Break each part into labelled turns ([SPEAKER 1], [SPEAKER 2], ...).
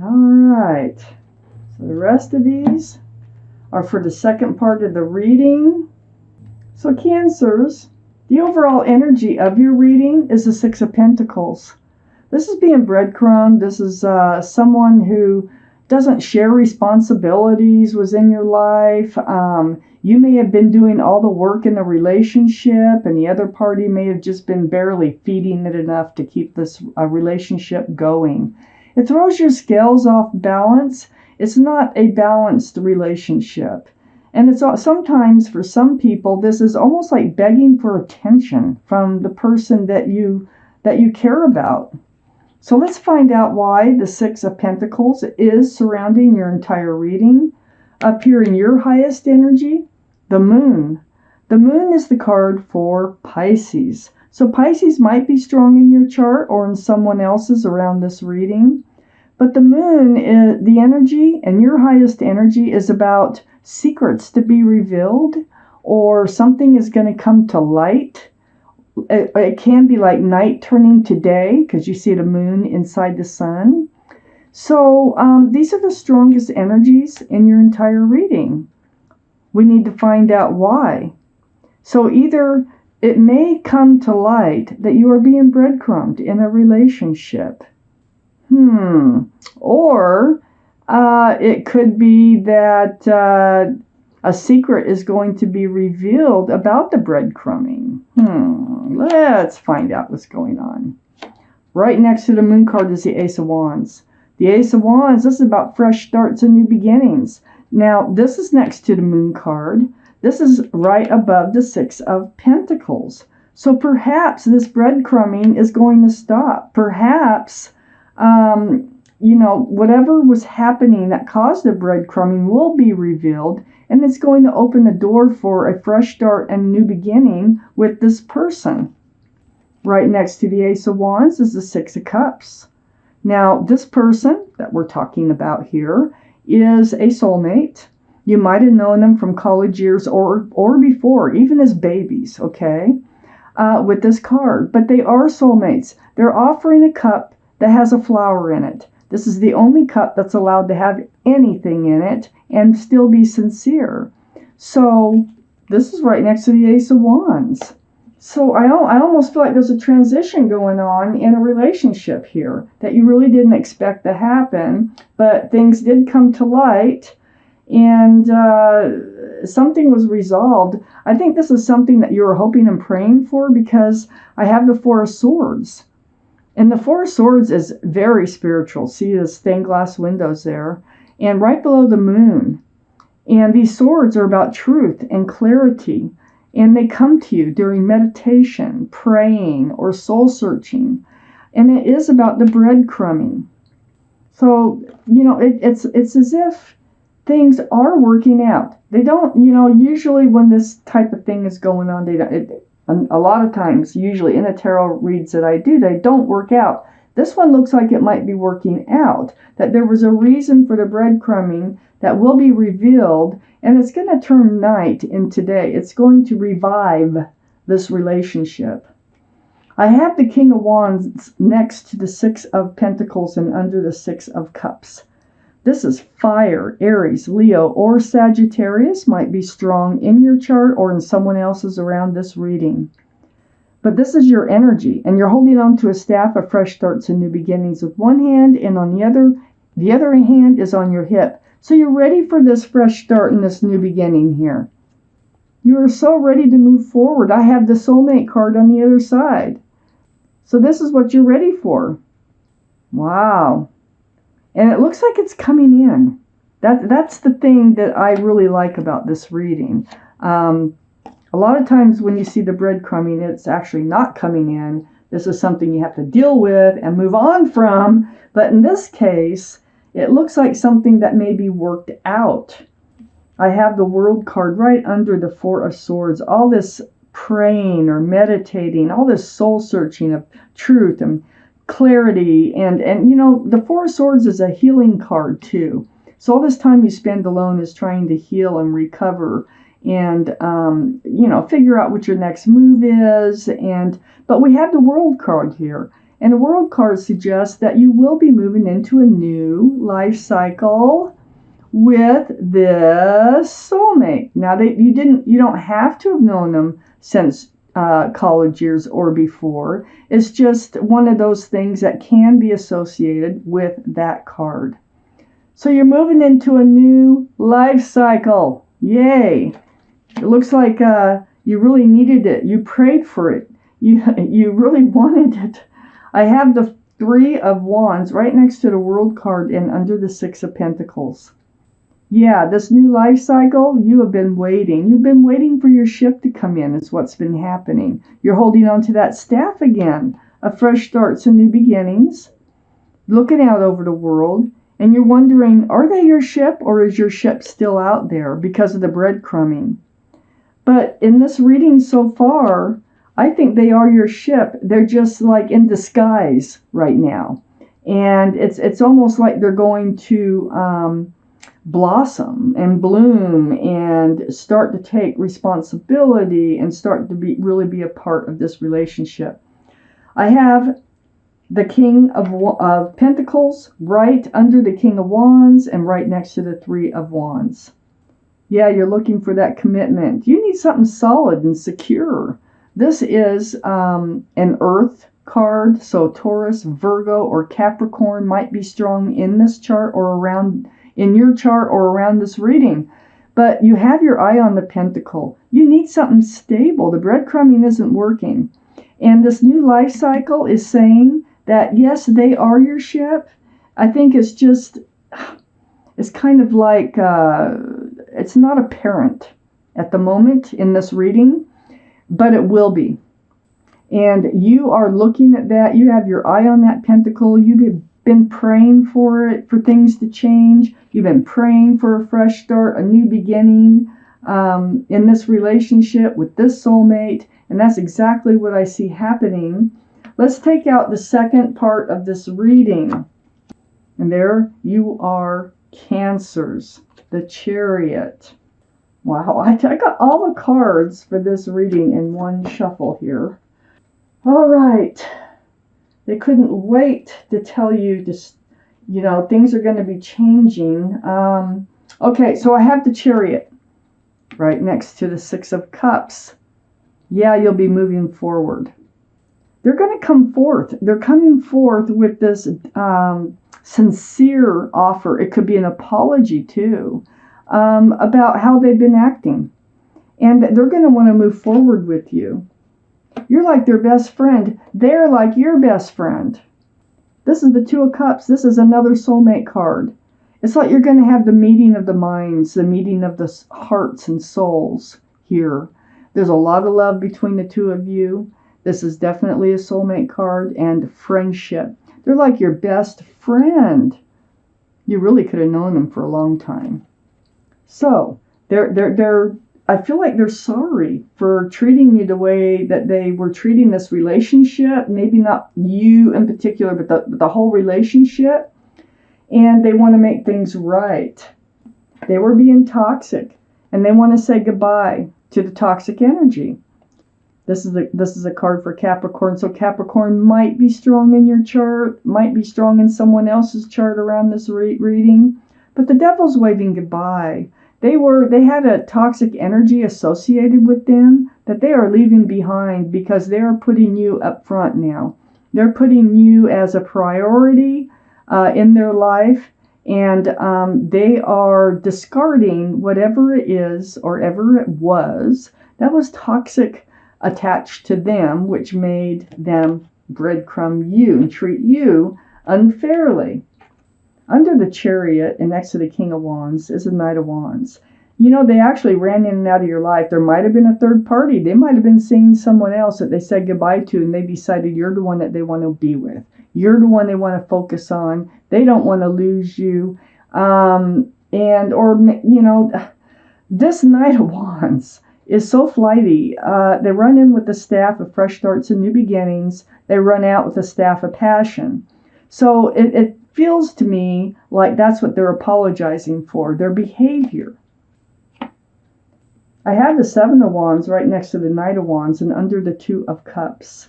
[SPEAKER 1] All right. So the rest of these are for the second part of the reading. So Cancers, the overall energy of your reading is the Six of Pentacles. This is being breadcrumbed. This is someone who doesn't share responsibilities within your life. You may have been doing all the work in the relationship, and the other party may have just been barely feeding it enough to keep this relationship going. It throws your scales off balance. It's not a balanced relationship. And it's sometimes for some people, this is almost like begging for attention from the person that you care about. So let's find out why the Six of Pentacles is surrounding your entire reading. Up here in your highest energy, the Moon. The Moon is the card for Pisces. So Pisces might be strong in your chart or in someone else's around this reading. But the Moon, is the energy, and your highest energy is about secrets to be revealed, or something is going to come to light. It can be like night turning to day because you see the moon inside the sun. So these are the strongest energies in your entire reading. We need to find out why. So either it may come to light that you are being breadcrumbed in a relationship. Or it could be that a secret is going to be revealed about the breadcrumbing. Let's find out what's going on. Right next to the Moon card is the Ace of Wands. The Ace of Wands, this is about fresh starts and new beginnings. Now, this is next to the Moon card. This is right above the Six of Pentacles. So perhaps this breadcrumbing is going to stop. Perhaps whatever was happening that caused the breadcrumbing will be revealed, and it's going to open the door for a fresh start and new beginning with this person. Right next to the Ace of Wands is the Six of Cups. Now, this person that we're talking about here is a soulmate. You might have known them from college years or before, even as babies, okay, with this card. But they are soulmates. They're offering a cup that has a flower in it. This is the only cup that's allowed to have anything in it and still be sincere. So this is right next to the Ace of Wands. So I almost feel like there's a transition going on in a relationship here that you really didn't expect to happen, but things did come to light, and something was resolved. I think this is something that you were hoping and praying for, because I have the Four of Swords. And the Four of Swords is very spiritual. See the stained glass windows there? And right below the moon. And these swords are about truth and clarity. And they come to you during meditation, praying, or soul searching. And it is about the breadcrumbing. So, it's as if things are working out. They don't, usually when this type of thing is going on, a lot of times, usually in the tarot reads that I do, they don't work out. This one looks like it might be working out, that there was a reason for the breadcrumbing that will be revealed, and it's going to turn night into day. It's going to revive this relationship. I have the King of Wands next to the Six of Pentacles and under the Six of Cups. This is fire. Aries, Leo, or Sagittarius might be strong in your chart or in someone else's around this reading. But this is your energy, and you're holding on to a staff of fresh starts and new beginnings with one hand, and on the other hand is on your hip. So you're ready for this fresh start and this new beginning here. You are so ready to move forward. I have the soulmate card on the other side. So this is what you're ready for. Wow. And it looks like it's coming in. That's the thing that I really like about this reading. A lot of times when you see the breadcrumbing, it's actually not coming in. This is something you have to deal with and move on from. But in this case, it looks like something that may be worked out. I have the World card right under the Four of Swords. All this praying or meditating, all this soul searching of truth and clarity, and the Four of Swords is a healing card too. So all this time you spend alone is trying to heal and recover and figure out what your next move is. But we have the World card here, And the World card suggests that you will be moving into a new life cycle with this soulmate. Now, you don't have to have known them since college years or before. It's just one of those things that can be associated with that card. So you're moving into a new life cycle. Yay! It looks like you really needed it. You prayed for it. You really wanted it. I have the Three of Wands right next to the World card and under the Six of Pentacles. Yeah, this new life cycle, you have been waiting. You've been waiting for your ship to come in is what's been happening. You're holding on to that staff again. A fresh starts and new beginnings. Looking out over the world. And you're wondering, are they your ship or is your ship still out there because of the breadcrumbing? But in this reading so far, I think they are your ship. They're just like in disguise right now. And it's almost like they're going to blossom and bloom and start to take responsibility and start to really be a part of this relationship. I have the King of Pentacles right under the King of Wands and right next to the Three of Wands. Yeah, you're looking for that commitment. You need something solid and secure. This is an Earth card, so Taurus, Virgo, or Capricorn might be strong in this chart or around in your chart or around this reading. But you have your eye on the pentacle. You need something stable. The breadcrumbing isn't working. And this new life cycle is saying that, yes, they are your ship. I think it's just, it's kind of like, it's not apparent at the moment in this reading, but it will be. And you are looking at that. You have your eye on that pentacle. You've been praying for it, for things to change. You've been praying for a fresh start, a new beginning in this relationship with this soulmate. And that's exactly what I see happening. Let's take out the second part of this reading. And there you are, Cancers, the Chariot. Wow, I got all the cards for this reading in one shuffle here. All right. They couldn't wait to tell you this, things are going to be changing. Okay, so I have the Chariot right next to the Six of Cups. Yeah, you'll be moving forward. They're going to come forth. They're coming forth with this sincere offer. It could be an apology too, about how they've been acting. And they're going to want to move forward with you. You're like their best friend. They're like your best friend. This is the Two of Cups. This is another soulmate card. It's like you're going to have the meeting of the minds, the meeting of the hearts and souls here. There's a lot of love between the two of you. This is definitely a soulmate card and friendship. They're like your best friend. You really could have known them for a long time. So, I feel like they're sorry for treating you the way that they were treating this relationship. Maybe not you in particular, but the whole relationship. And they want to make things right. They were being toxic, and they want to say goodbye to the toxic energy. This is a card for Capricorn. So Capricorn might be strong in your chart, might be strong in someone else's chart around this reading. But the Devil's waving goodbye. They had a toxic energy associated with them that they are leaving behind because they are putting you up front now. They're putting you as a priority in their life, and they are discarding whatever it is or ever it was that was toxic attached to them, which made them breadcrumb you and treat you unfairly. Under the Chariot and next to the King of Wands is the Knight of Wands. They actually ran in and out of your life. There might have been a third party. They might have been seeing someone else that they said goodbye to, and they decided you're the one that they want to be with. You're the one they want to focus on. They don't want to lose you. This Knight of Wands is so flighty. They run in with the staff of fresh starts and new beginnings. They run out with the staff of passion. So it feels to me like that's what they're apologizing for, their behavior. I have the Seven of Wands right next to the Knight of Wands and under the Two of Cups.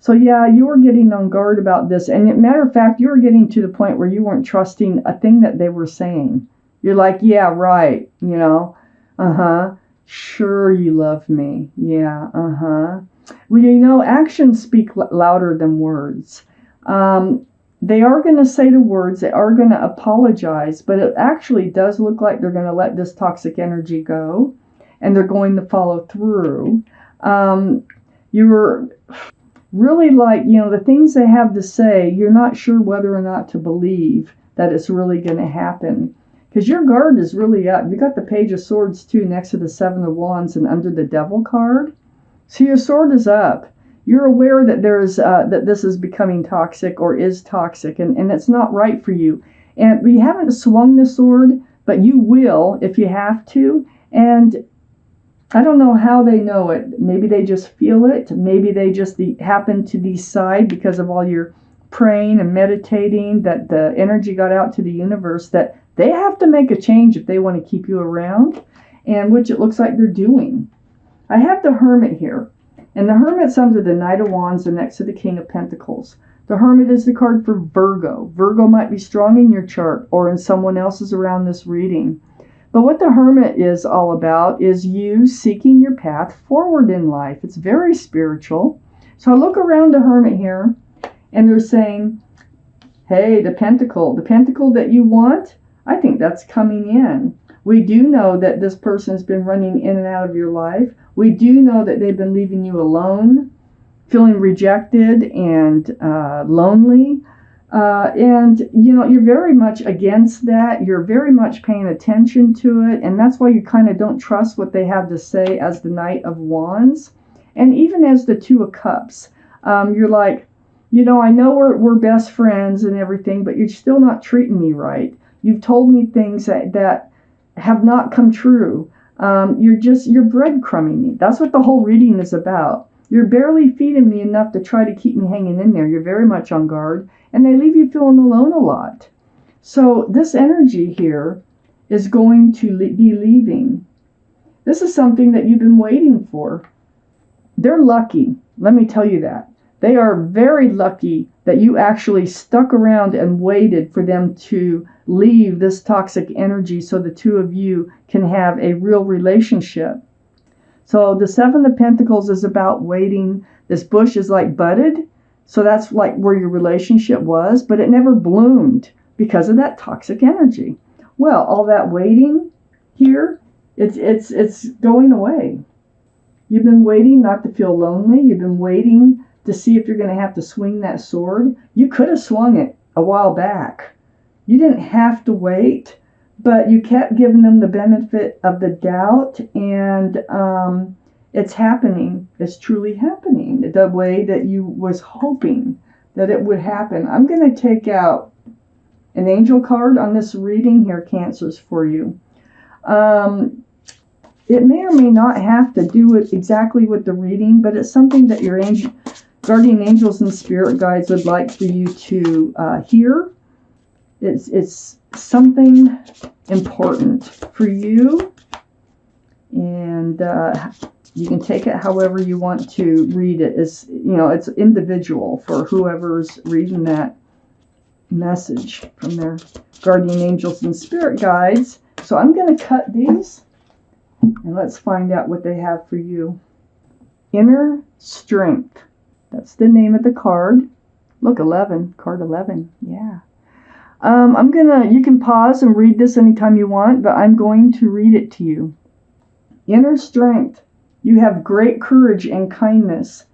[SPEAKER 1] So yeah, you were getting on guard about this. And matter of fact, you were getting to the point where you weren't trusting a thing that they were saying. You're like, yeah, right, uh-huh. Sure, you love me. Yeah, uh-huh. Well, actions speak louder than words. They are going to say the words, they are going to apologize, but it actually does look like they're going to let this toxic energy go and they're going to follow through. You were really like, the things they have to say, you're not sure whether or not to believe that it's really going to happen. Because your guard is really up. You got the Page of Swords too next to the Seven of Wands and under the Devil card. So your sword is up. You're aware that that this is becoming toxic or is toxic, and it's not right for you. And you haven't swung the sword, but you will if you have to. And I don't know how they know it. Maybe they just feel it. Maybe they just happen to decide because of all your praying and meditating that the energy got out to the universe that they have to make a change if they want to keep you around, and which it looks like they're doing. I have the Hermit here, and the Hermit's under the Knight of Wands and next to the King of Pentacles. The Hermit is the card for Virgo. Virgo might be strong in your chart or in someone else's around this reading. But what the Hermit is all about is you seeking your path forward in life. It's very spiritual. So I look around the Hermit here, and they're saying, hey, the pentacle that you want, I think that's coming in. We do know that this person's been running in and out of your life. We do know that they've been leaving you alone, feeling rejected and lonely. And you're very much against that. You're very much paying attention to it. And that's why you kind of don't trust what they have to say as the Knight of Wands. And even as the Two of Cups, you're like, I know we're best friends and everything, but you're still not treating me right. You've told me things that have not come true. You're breadcrumbing me. That's what the whole reading is about. You're barely feeding me enough to try to keep me hanging in there. You're very much on guard, and they leave you feeling alone a lot. So this energy here is going to be leaving. This is something that you've been waiting for. They're lucky. Let me tell you that. They are very lucky that you actually stuck around and waited for them to leave this toxic energy so the two of you can have a real relationship. So the Seven of Pentacles is about waiting. This bush is like budded. So that's like where your relationship was, but it never bloomed because of that toxic energy. Well, all that waiting here, it's going away. You've been waiting not to feel lonely. You've been waiting to see if you're going to have to swing that sword. You could have swung it a while back. You didn't have to wait, but you kept giving them the benefit of the doubt, and it's happening. It's truly happening the way that you was hoping that it would happen. I'm going to take out an angel card on this reading here, Cancers, for you. It may or may not have to do it exactly with the reading, but it's something that your guardian angels and spirit guides would like for you to hear. It's something important for you, and you can take it however you want to read it. It's individual for whoever's reading that message from their guardian angels and spirit guides. So I'm going to cut these, and let's find out what they have for you. Inner Strength. That's the name of the card. Look, 11. Card 11. Yeah. You can pause and read this anytime you want, but I'm going to read it to you. Inner Strength. You have great courage and kindness.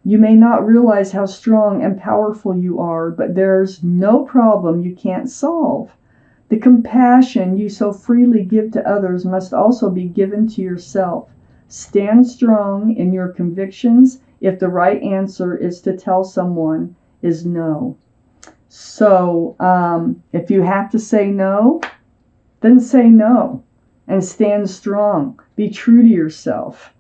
[SPEAKER 1] You may not realize how strong and powerful you are, but there's no problem you can't solve. The compassion you so freely give to others must also be given to yourself. Stand strong in your convictions if the right answer is to tell someone is no. So if you have to say no, then say no and stand strong. Be true to yourself.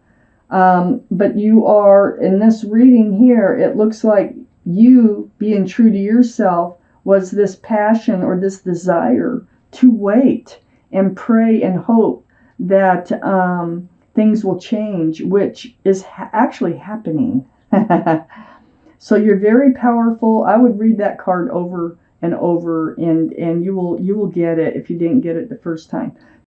[SPEAKER 1] But you are, in this reading here, it looks like you being true to yourself was this passion or this desire to wait and pray and hope that things will change, which is actually happening. So you're very powerful. I would read that card over and over, and you will get it if you didn't get it the first time.